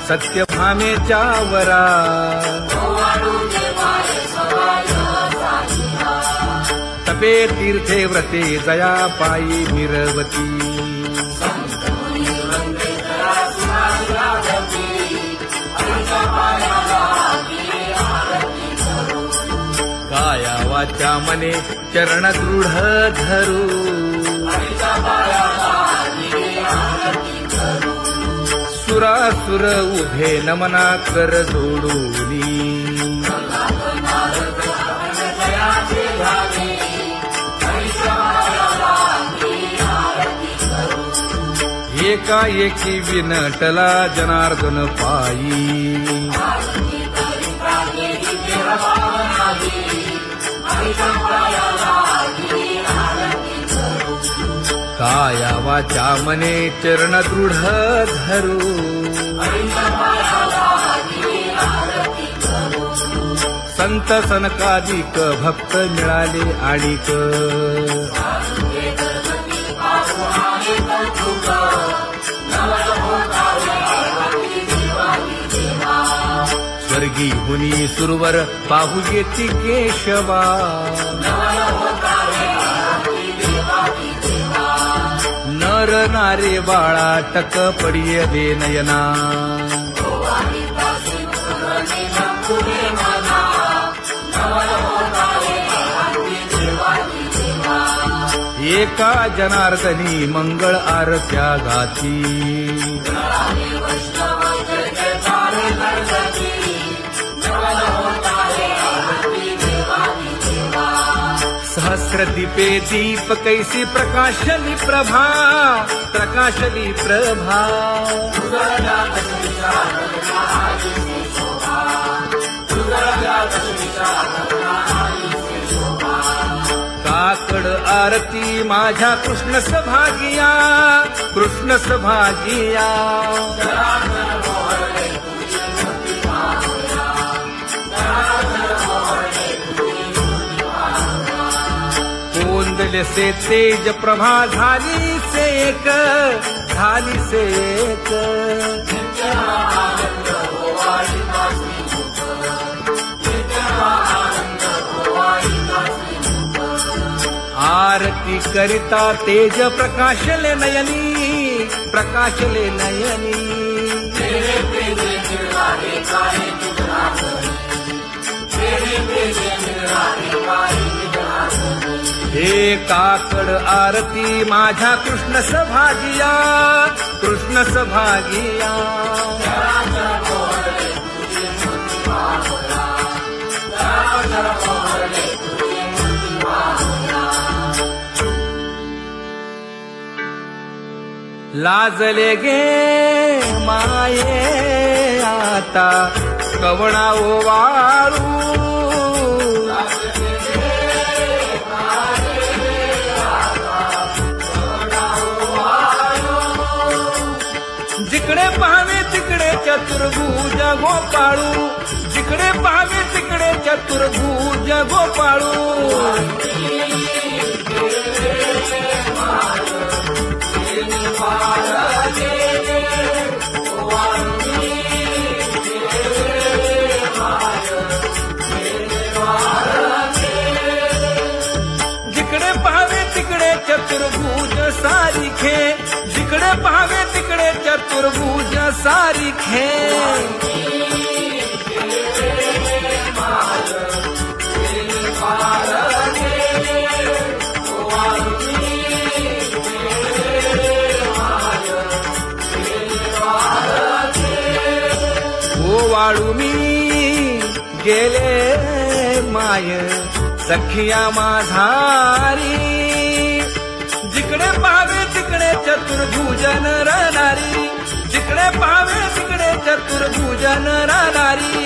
सत्यभामेच्या वरा तपे तीर्थे व्रते जया पायी मिरवती काया वाचा मने चरण दृढ धरू सुरासुर उभे नमना कर जोडूनी एकाएकी विनटला जनार्दन पायी काया वाचा मने चरण दृढ धरू संत सनकादिक भक्त मिळाले आणिक स्वर्गी हुनी सुरवर पाहू येती केशवा नर नारे बाळा टक पडिये दे नयना एका जनार्दनी मंगळ आरत्या गाती सहस्र दीपे दीप कैसी प्रकाशली प्रभा प्रकाशली प्रभा काकड आरती माझ्या कृष्ण सभागिया कृष्ण सभागिया कोंदले से तेज प्रभा झाली से एक झाली से एक आरती करिता तेज प्रकाशले नयनी प्रकाशले नयनी हे काकड आरती माझ्या कृष्ण सभागिया कृष्ण सभागिया लाजले गे माये आता कवणा ओवाळू जिकडे पाहावे तिकडे चतुर्भुज गोपाळू जिकडे पाहावे तिकडे चतुर्भुज गोपाळू जिकडे पाहावे तिकडे चतुर्भुज सारिखे जिकडे पाहावे तिकडे चतुर्भुज सारिखे ओवाळू मी गेले माय सखिया माझारी जिकडे पाहावे तिकडे चतुर्भुज नरनारी जिकडे पाहावे तिकडे चतुर्भुज नरनारी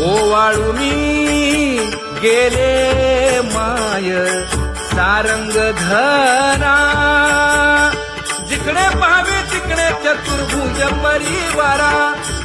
ओवाळू मी गेले माय सारंग धरा जिकडे पाहावे तिकडे चतुर्भुज परिवारा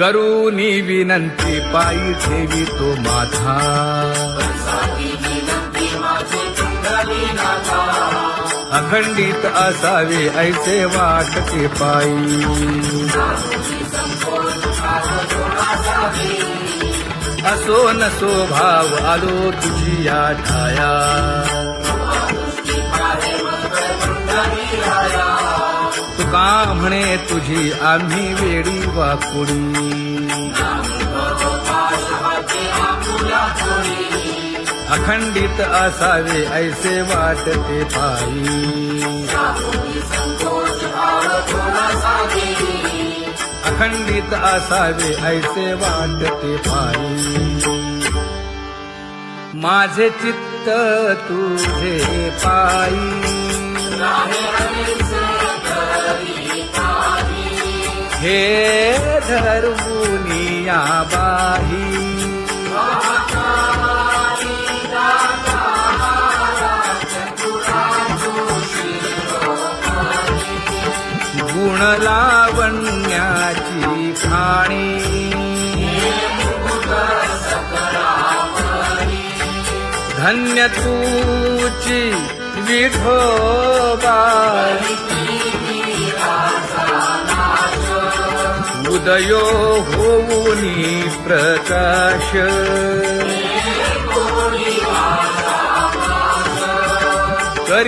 करूनी विनंती पायी ठेवी तो माझा अखंडित असावे ऐसे वाटते पायी असो नसो भाव आलो तुझी या ठाया तुका म्हणे तुझी आम्ही वेडी वाकुडी अखंडित असावे ऐसे वाटते पायी अखंडित असावे ऐसे वाटते पायी माझे चित्त तुझे पायी हे धर्मुनिया बाही गुण लावण्याची खाणी धन्य तूची विठोबा उदयो होऊनी प्रकाश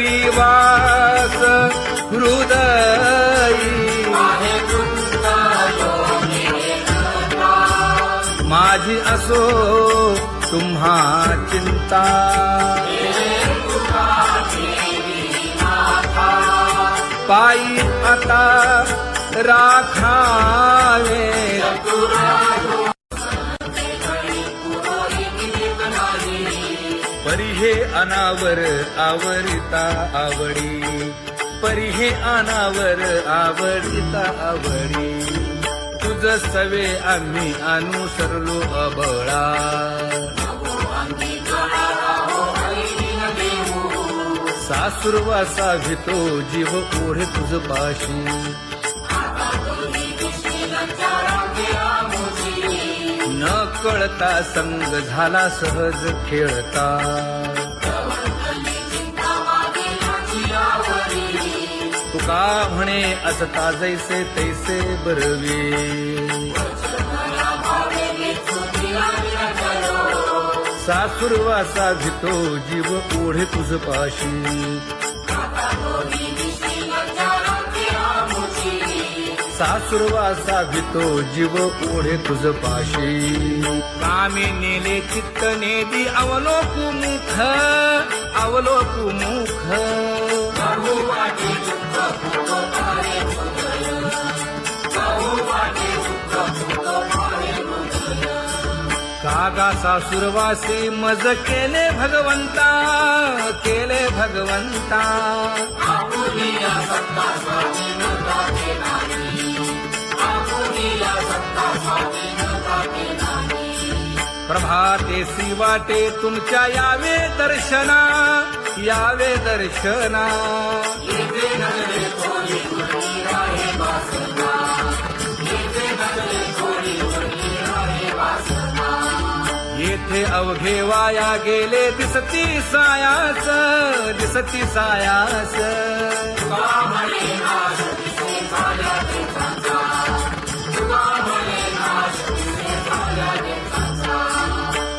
करीवास हृदयी माझी असो तुम्हा चिंता पायी आता राखावे परी हे अनावर आवरिता आवडी परी हे अनावर आवडिता आवडी तुझ सवे आम्ही अनुसरलो अबळा सासुरवासा भितो जीव ओढे तुझ पाशी न कळता संग झाला सहज खेळता तुका म्हणे असता जैसे तैसे बरवे सासुरवासा भितो जीव ओढे तुझ पाशी सासुरवासा भितो जीव ओढे तुझ पाशी कामी नेले चित्त नेदी अवलोकु मुख अवलोकु मुख कागा सासुरवासी मज केले भगवंता केले भगवंता प्रभाते वाटे तुमच्या यावे दर्शना यावे दर्शना येथे अवघे वाया गेले दिसती सायास दिसती सायास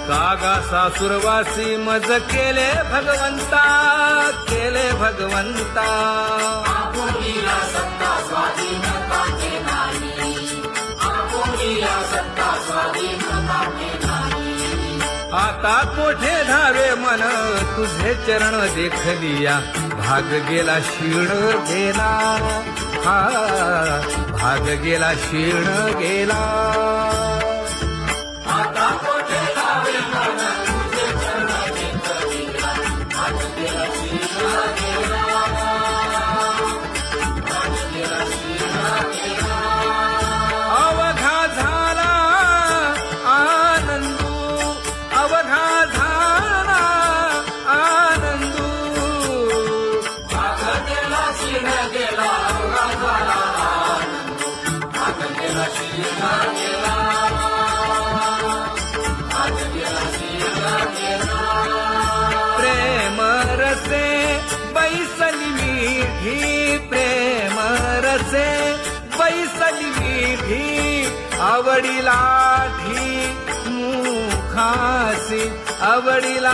कागा सासुरवासी मज केले भगवंता केले भगवंता आता कोठे धावे मन तुझे चरण देखलिया भाग गेला क्षीण गेला हा भाग गेला क्षीण गेला आता कोठे धावे मन तुझे चरण देखलिया भाग गेला क्षीण गेला अवघा झाला आनंदू अवघा झाला आनंदू भाग गेला क्षीण गेला अवघा झाला आनंदू भाग गेला क्षीण गेला मुखासे बैसली विधी आवडीला मुखासी आवडीला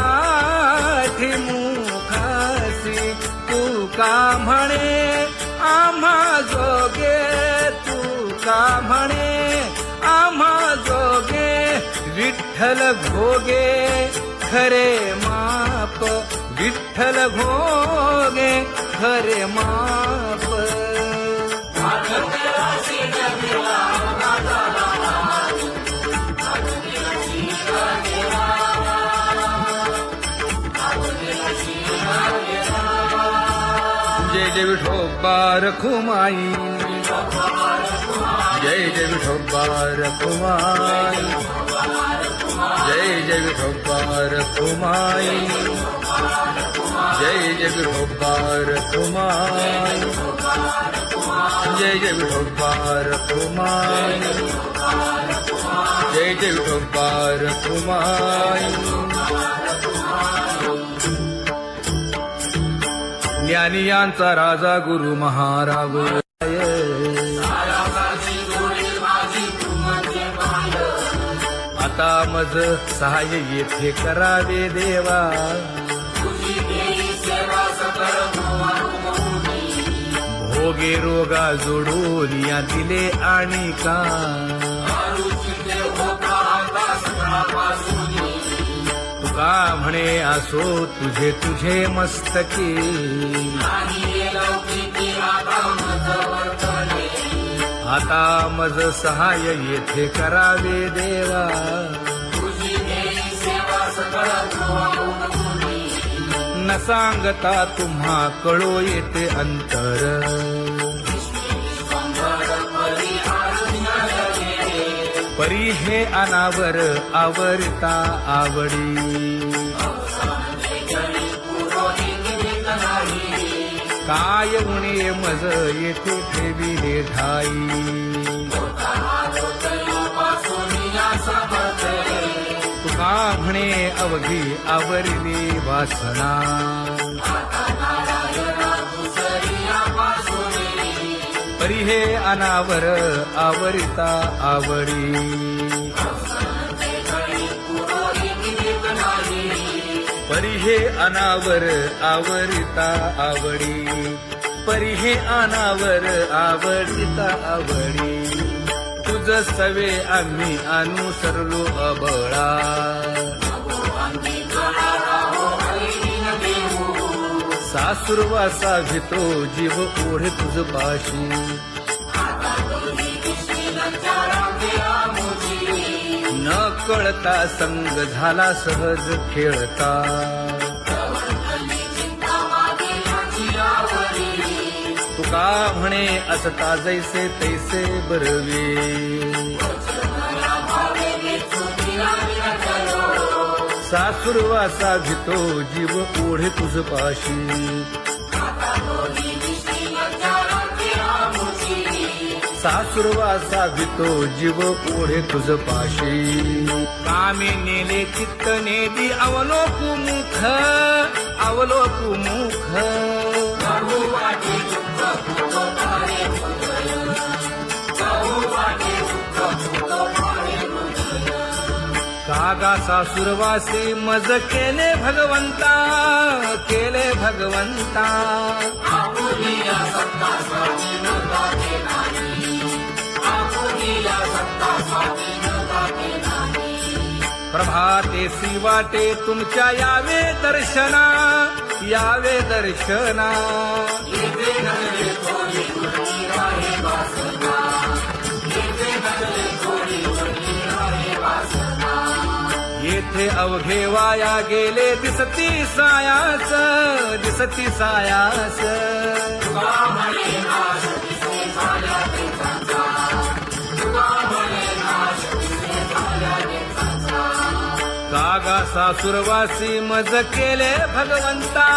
मुखासी तू का म्हणे आम्हा जोगे तू का म्हणे आम्हा जोगे विठ्ठल भोगे खरे माप विठ्ठल भोगे खरे माप जय जय विठोबा रखुमाई जय जय विठोबा रखुमाई जय जय विठोबा रखुमाई जय जय विठोबा रखुमाई जय जय विठोबा रखुमाई जय जय विठोबा रखुमाई ज्ञानियांचा राजा गुरु महाराज आता मज सहाय्य येथे करावे देवा भोगे रोगा जोडून या दिले आणि का तुका म्हणे असो तुझे तुझे मस्तकी आता मज सहाय्य येथे करावे देवा न सांगता तुम्हा कळो येते अंतर परी हे अनावर आवरता आवडी काय उणे मज येथे ठेविले ठाई तुका म्हणे अवघी आवरली वासना परी हे अनावर आवरिता आवडी परी हे अनावर आवरिता आवडी परी हे अनावर आवडिता आवडी तुझ सवे आम्ही अनुसरलो अबळा सासुरवासा भितो जीव ओढे तुझ पाशी न कळता संग झाला सहज खेळता तुका म्हणे असता जैसे तैसे बरवे सासुरवासा भितो जीव ओढे तुझ पाशी सासुरवासा भितो जीव ओढे तुझ पाशी कामे नेले चित्त नेदी अवलोकु मुख अवलोकु मुख कागा सासुरवासी मज केले भगवंता केले भगवंता प्रभाते सी वाटे तुमच्या यावे दर्शना यावे दर्शना येथे अवघे वाया गेले दिसती सायास दिसती सायास कागा सासुरवासी मज केले भगवंता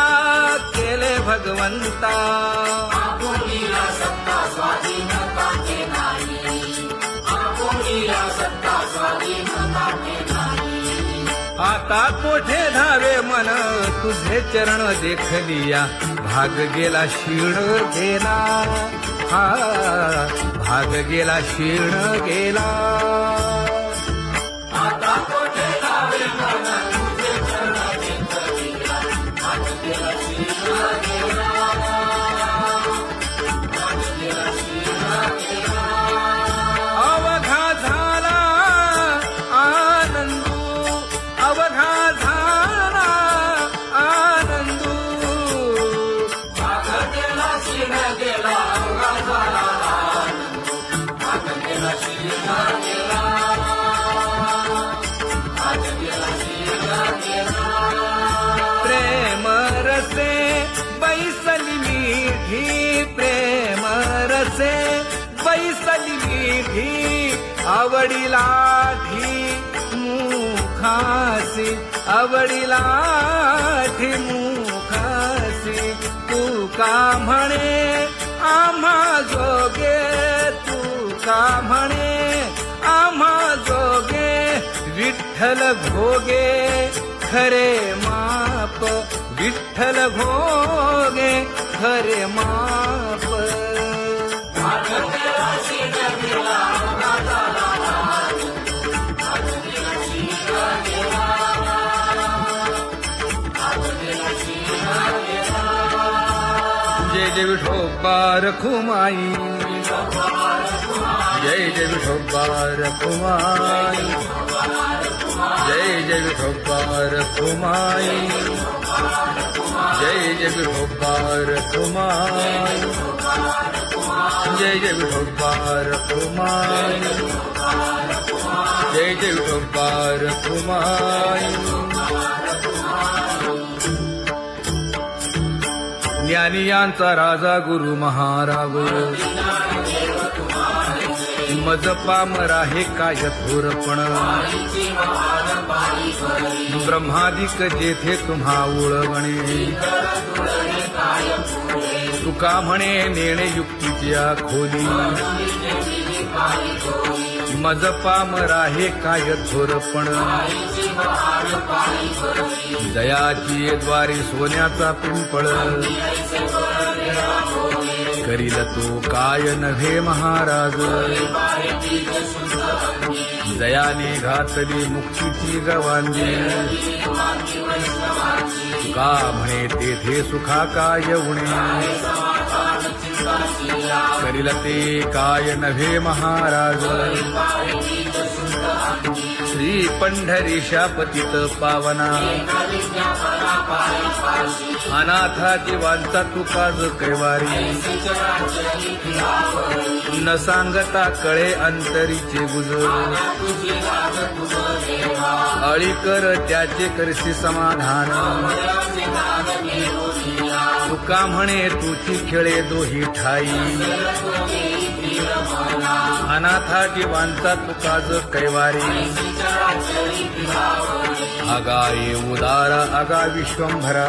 केले भगवंता आता कोठे धावे मन तुझे चरण देखलिया भाग गेला शीण गेला हा भाग गेला शीर्ण गेला अवघा झाला आनंदू अवघा झाला आनंदू प्रेम रसे बैसली मीठी प्रेम रसे बैसली मीठी आवडीला ठी मुखासी आवडीला ठी मुखासी तू का म्हणे आम्हा जोगे तू का म्हणे आम्हा जोगे विठ्ठल भोगे खरे माप विठ्ठल भोगे खरे माप जय जय विठोबा रखुमाई जय जय विठोबा रखुमाई जय जय विठोबा रखुमाई जय जय विठोबा रखुमाई जय जय विठोबा रखुमाई जय जय विठोबा रखुमाई ज्ञानियांचा राजा गुरु महाराज मज पामरा हे काय थोरपण ब्रह्मादिक जेथे तुम्हा उळवणे तुका म्हणे नेणे युक्तीची खोली मज पामरा हे काय थोरपण दयाची द्वारे सोन्याचा पिंपळ करील तो काय नव्हे महाराज दयाने घातली मुक्तीची गवांजी का म्हणे तेथे सुखा काय उणे करील ते काय नव्हे महाराज श्री पंढरीशा पतित पावना अनाथा जीवांचा तुकाज कैवारी न सांगता कळे अंतरीचे गुजर अळी कर त्याचे करशी समाधान तुका म्हणे तुची खेळे दोही ठाई अनाथा जीवांचा तुकाज कैवारी अगा ये उदार अगा विश्वंभरा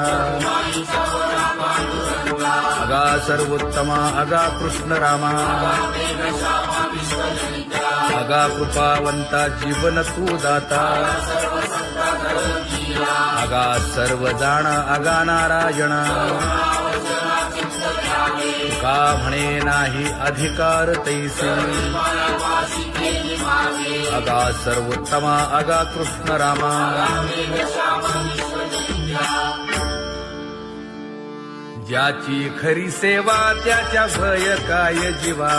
अगा सर्वोत्तमा अगा कृष्ण रामा अगा कृपावंता जीवन तू दाता अगा सर्व जाणा अगा नारायणा का म्हणे नाही अधिकार तैसे अगा सर्वोत्तमा अगा कृष्ण रामा ज्याची खरी सेवा त्याच्या भय काय जीवा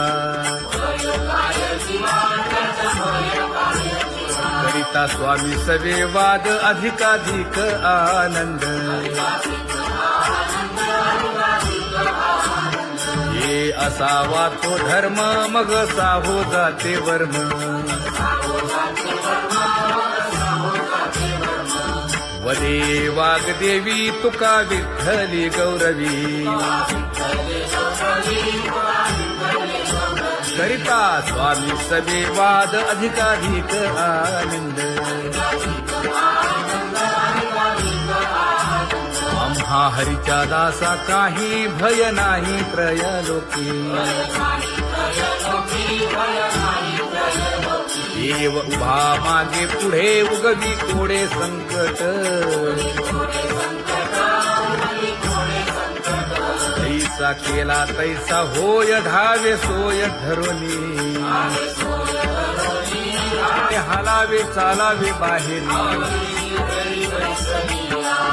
करिता स्वामी सवे वाद अधिकाधिक आनंद हे असावा तो धर्म मग साहो जाते वर्म वदे वाग्देवी तुका विठ्ठली गौरवी करिता स्वामी सवे वाद अधिकाधिक आनंद आम्हा हरीच्या दासा काही भय नाही त्रयलोकी देव उभा मागे पुढे उगवी कोडे संकट जैसा केला तैसा होय धावे सोय धरोनी हालावे चालावे बाहेरी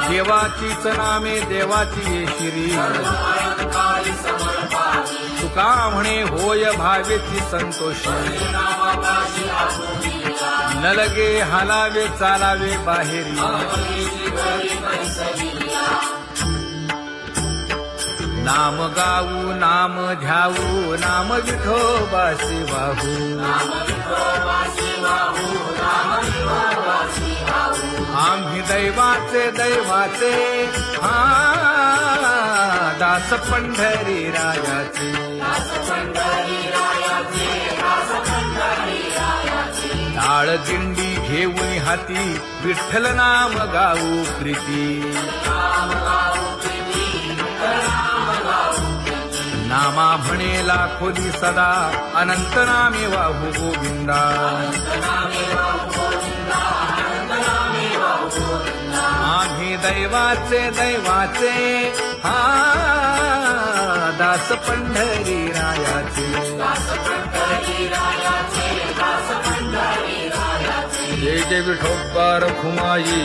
देवाचीच नामे देवाची येशिरी तुका म्हणे होय भावेची संतोषी न लगे हालावे चालावे बाहेरी नाम गाऊ नाम ध्याऊ नाम विठोबासी वाहू आम्ही दैवाचे दैवाचे हा दास पंढरी रायाचे टाळ दिंडी घेऊन हाती विठ्ठल नाम गाऊ प्रीती नामा म्हणेला खोली सदा अनंत नामे वाहू गोविंदा आम्ही दैवाचे दैवाचे हा दास पंढरी रायाचे जय जय विठोबा रखुमाई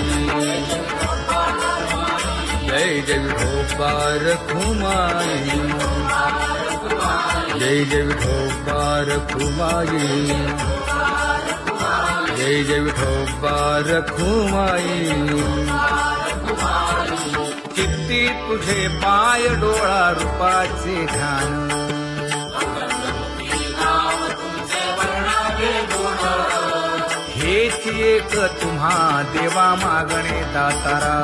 जय जय विठोबा रखुमाई जय जय विठोबा रखुमाई जय जय विठोबा रखुमाई चित्ती तुझे पाय डोळा रूपाचे ध्यान हेच एक तुम्हा देवा मागणे दातारा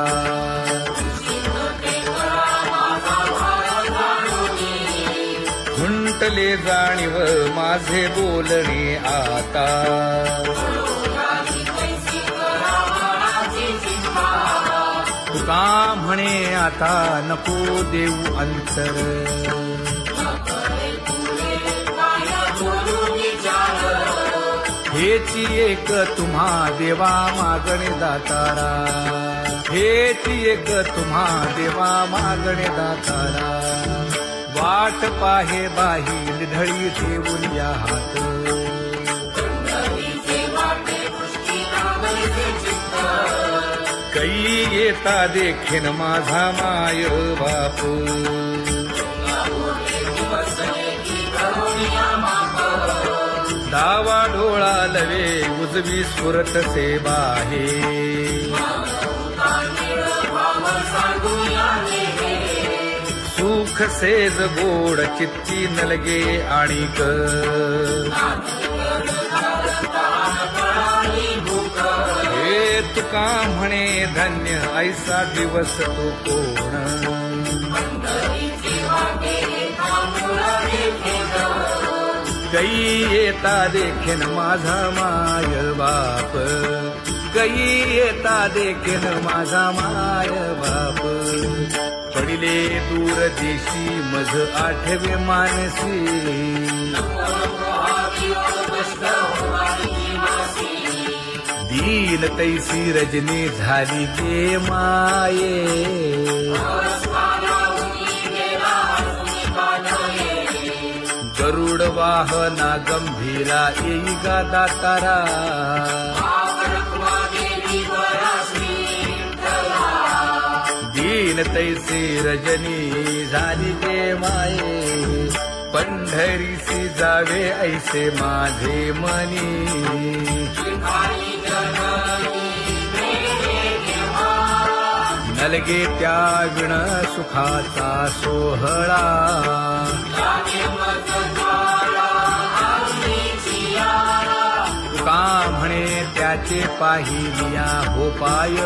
खुंटले जाणीव माझे बोलणे आता तुका म्हणे आता नको देऊ अंतर हेची एक तुम्हा देवा मागणे दातारा हेची एक तुम्हा देवा मागणे दातारा वाट पाहे बाही ढळी ठेवून या हात कै येता देखीन माझा माय बाप डावा डोळा लवे उजवी सुरत से बाहे सुख सेज गोड चित्ती नलगे आणिक हे तुका म्हणे धन्य ऐसा दिवस तो कोण कै येता देखीन माझा माय बाप कै येता देखीन माझा माय बाप पडिले दूर देशी मज आठवे मानसी दीन तैसी रजनी झाली गे माये गरुड वाहना गंभीरा येई गा दातारा दीन तैसी रजनी झाली गे माये पंढरीसी जावे ऐसे माझे मनी नलगे त्या विण सुखाचा सोहळा तुका म्हणे त्याचे पाहिलिया हो पाय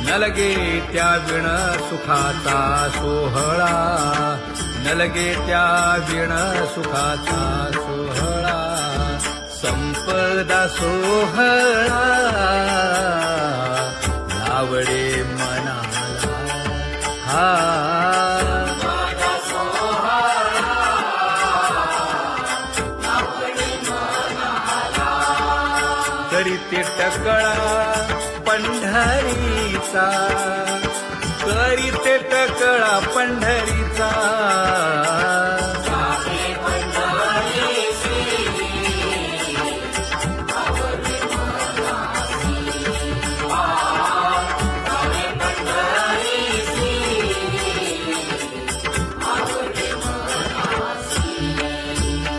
नलगे त्या विण सुखाचा सोहळा नलगे त्या विण सुखाचा सोहळा संपदा सोहळा लावडे मनाला हा तरी ते टकळा पंढरीचा, करीते टकळा पंढरीचा.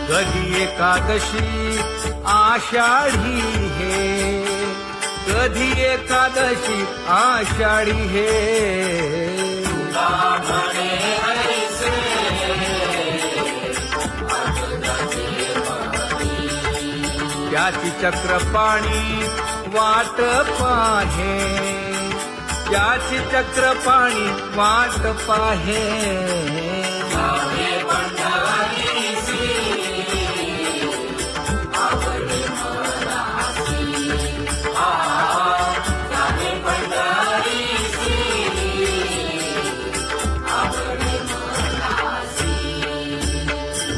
कधी एकादशी आषाढी हे, कधी एकादशी आषाढी हे. त्याची चक्रपाणी वाट पाहे, त्याची चक्रपाणी वाट पाहे.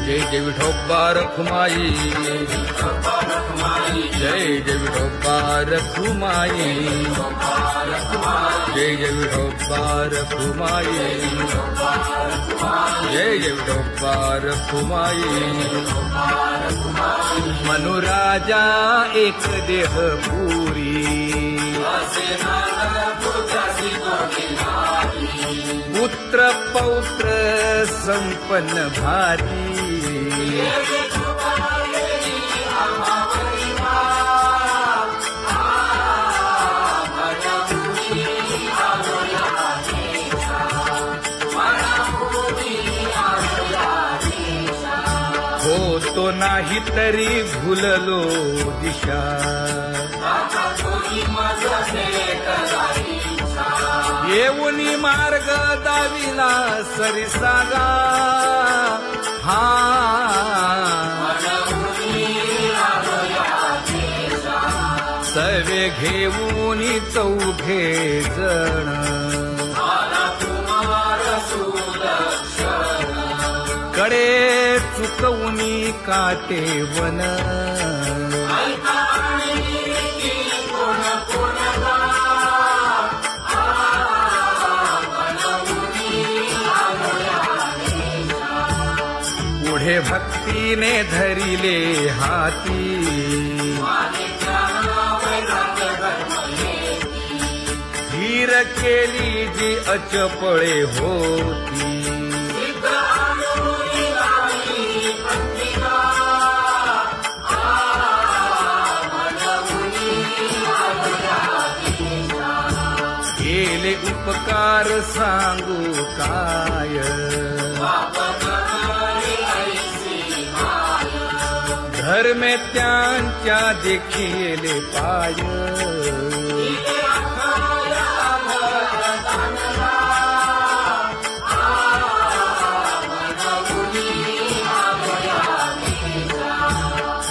जय जय विठोबा रखुमाई, जय जय विठोबा रखुमाई, जय जय विठोबा रखुमाई, जय जय विठोबा रखुमाई. मनुराजा एक देह पुरी, पुत्र पौत्र संपन्न भारी. होतो नाही तरी भुललो दिशा, येऊनी मार्ग दाविला सरिसागा. हा सवे घेऊनी चौघे जण, कडे चुकवूनी काटे वन. पुढे भक्तीने धरिले हाती, धीर केली जी अचपळे होती. केले उपकार सांगू काय, धर्मे त्यांच्या देखिले पाय.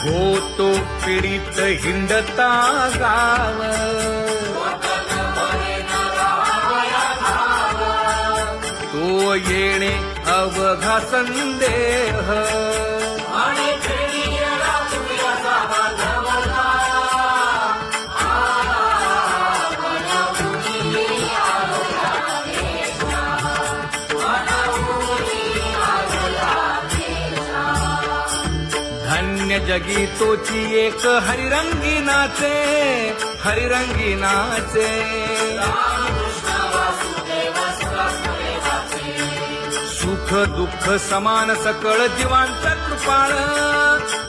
होतो पीडित हिंडता गाव, तो येणे अवघा संदेह. धन्य जगी तोची एक हरिरंगी नाचे, हरिरंगी नाचे. सुख दुःख समान सकळ जीवांचा कृपाळ,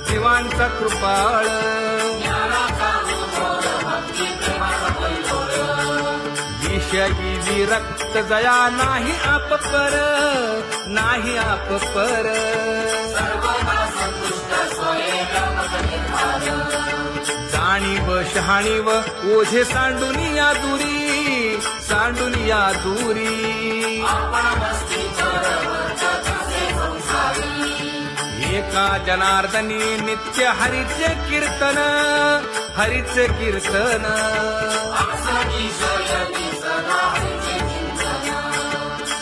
जीवांचा कृपाळ. विषयी विरक्त जया नाही आप पर, नाही आप पर. जाणीव शहाणीव ओझे सांडुनिया दुरी, सांडुनिया दुरी. एका जनार्दनी नित्य हरीचे कीर्तन, हरीचे कीर्तन.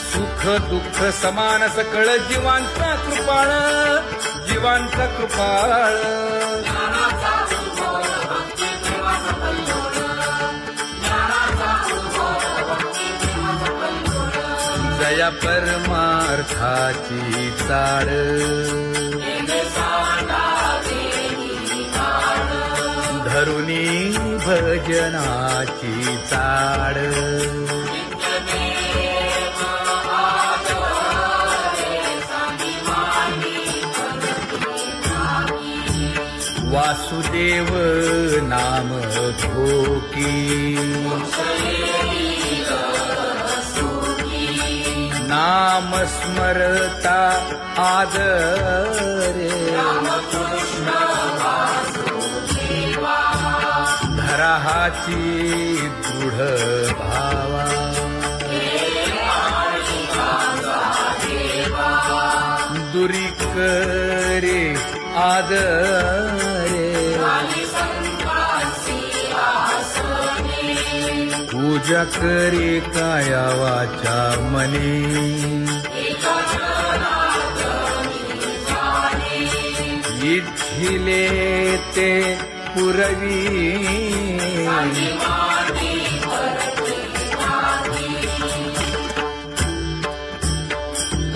सुख दुःख समान सकळ जीवांचा कृपाळ, जीवांचा कृपाळ. जया परमार्थाची चाळ धरुनी भजनाची चाळ वासुदेव नाम घोकी नाम स्मरता आदरे धराहाची दृढ भावा दुरी करे आदरे पूजा करे काया वाचा मने इच्छिले ते पुरवी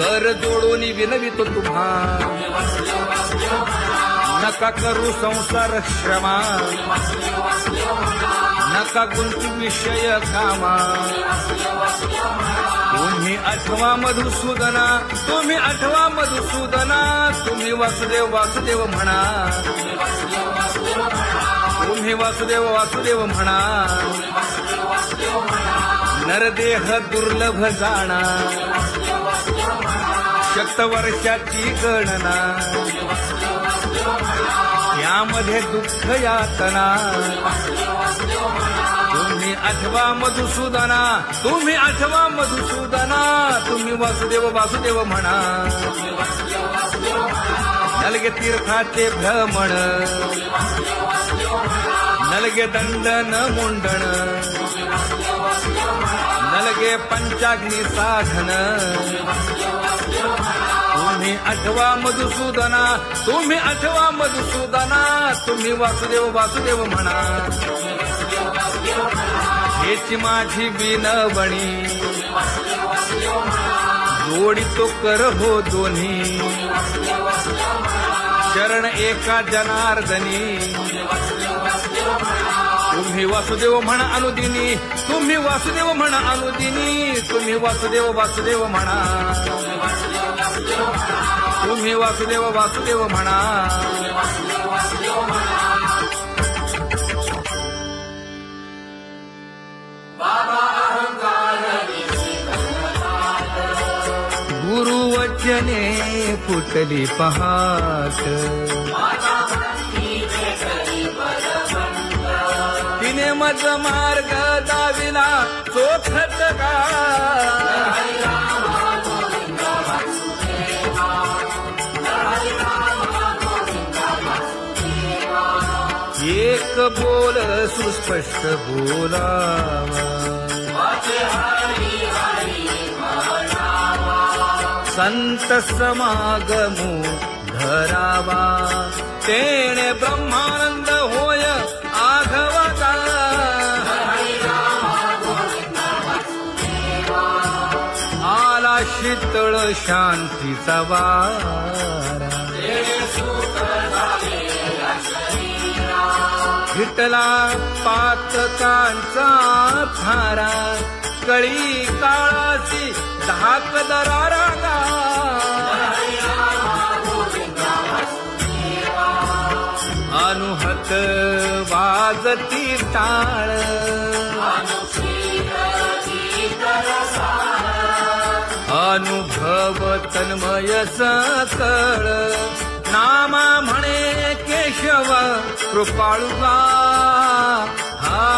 कर जोडून विनवितो तुम्हा नका करू संसार श्रमा नका गुंतू विषय कामा तुम्ही आठवा मधुसूदना तुम्ही आठवा मधुसूदना तुम्ही वासुदेव वासुदेव म्हणा तुम्ही वासुदेव वासुदेव म्हणा नरदेह दुर्लभ जाणा शतवर्षाची गणना यामध्ये दुःख यातना तुम्ही आठवा मधुसूदना तुम्ही आठवा मधुसूदना तुम्ही वासुदेव वासुदेव म्हणा नलगे तीर्थाचे भ्रमण नलगे दंडन मुंडण नलगे पंचाग्नी साधन तुम्ही आठवा मधुसूदना तुम्ही आठवा मधुसूदना तुम्ही वासुदेव वासुदेव म्हणा हेची माझी विनवणी जोडितो कर हो दोन्ही शरण एका जनार्दनी तुम्ही वासुदेव म्हणा अनुदिनी तुम्ही वासुदेव म्हणा अनुदिनी तुम्ही वासुदेव वासुदेव म्हणा तुम्ही वासुदेव वासुदेव म्हणा गुरुवचने फुटली पहाट तिने मज मार्ग दाविला चोखत का एक बोल सुस्पष्ट बोलावा संत समागमू धरावा तेणे ब्रह्मानंद होय आघवता आला शीतळ शांतीचा वारा विठला पातकांचा थारा कळी काळाची धाक दरारा अनुहत वाजती टाळ अनुभव तन्मय सकळ नामा म्हणे केशव कृपाळुगा हा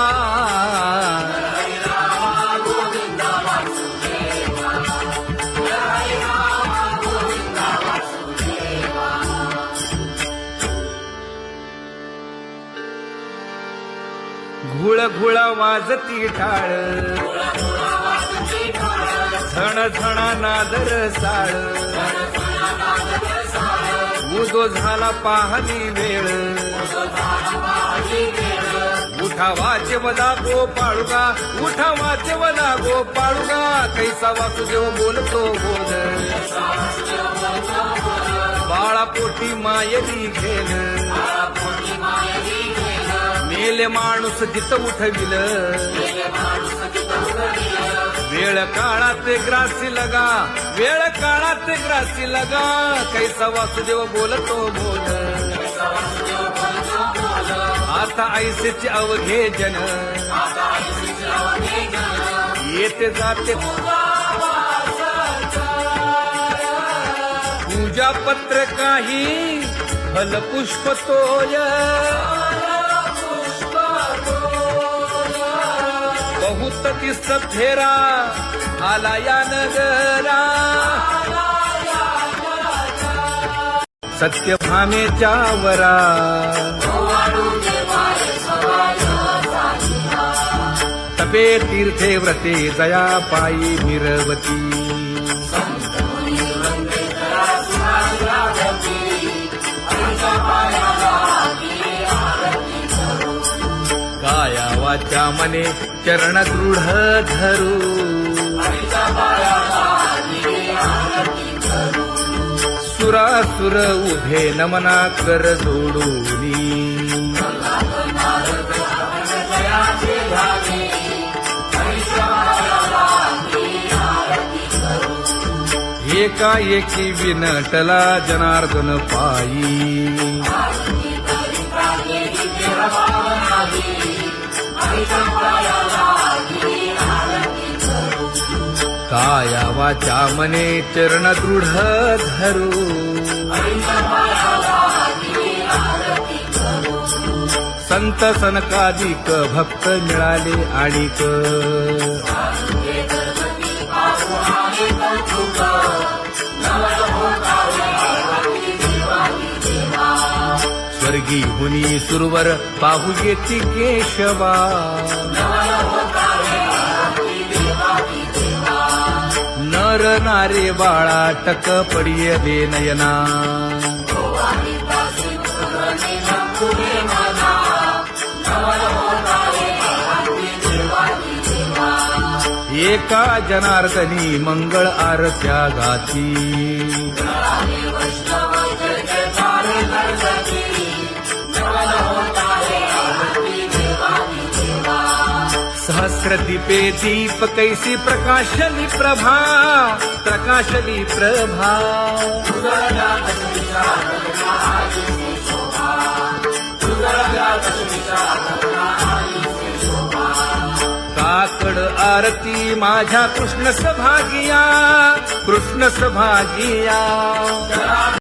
घुळ घुळ वाजती टाळ झण झण नादर साळ उदो झाला पाहली वेळ उठा वाचवला गोपाळुगा, उठा वाचवला गोपाळुगा, कैसा वासुदेव बोलतो बोल, बाळा पोटी मायली घेल, मेले माणूस जित उठविल, वेळ काळात ग्रासी लगा, वेळ काळात ग्रासी लगा, कैसा वासुदेव बोलतो बोल, आता ऐसेचे अवघे जन, येते जाते पूजा पत्र काही फलपुष्प तोय, बहुत तीस फेरा आला या नगरा, सत्यभामेच्या वरा, तपे तीर्थे व्रते जया पायी मिरवती, काया वाचा मने चरण दृढ धरू, सुरासुर उभे नमना कर जोडूनी, एकाएकी विनटला जनार्दन पायी, काया वाचा मने चरण दृढ धरू, संत सनकादिक भक्त मिळाले आणिक, स्वर्गी हुनी सुरवर पाहू येती केशवा, नर नारे बाळा टक पडिये दे नयना, एका जनार्दनी मंगळ आरत्या गाती, सहस्र दीपे दीप कैसी प्रकाशली प्रभा, प्रकाशली प्रभा, काकड आरती माझ्या कृष्ण सभागिया, कृष्ण सभागिया.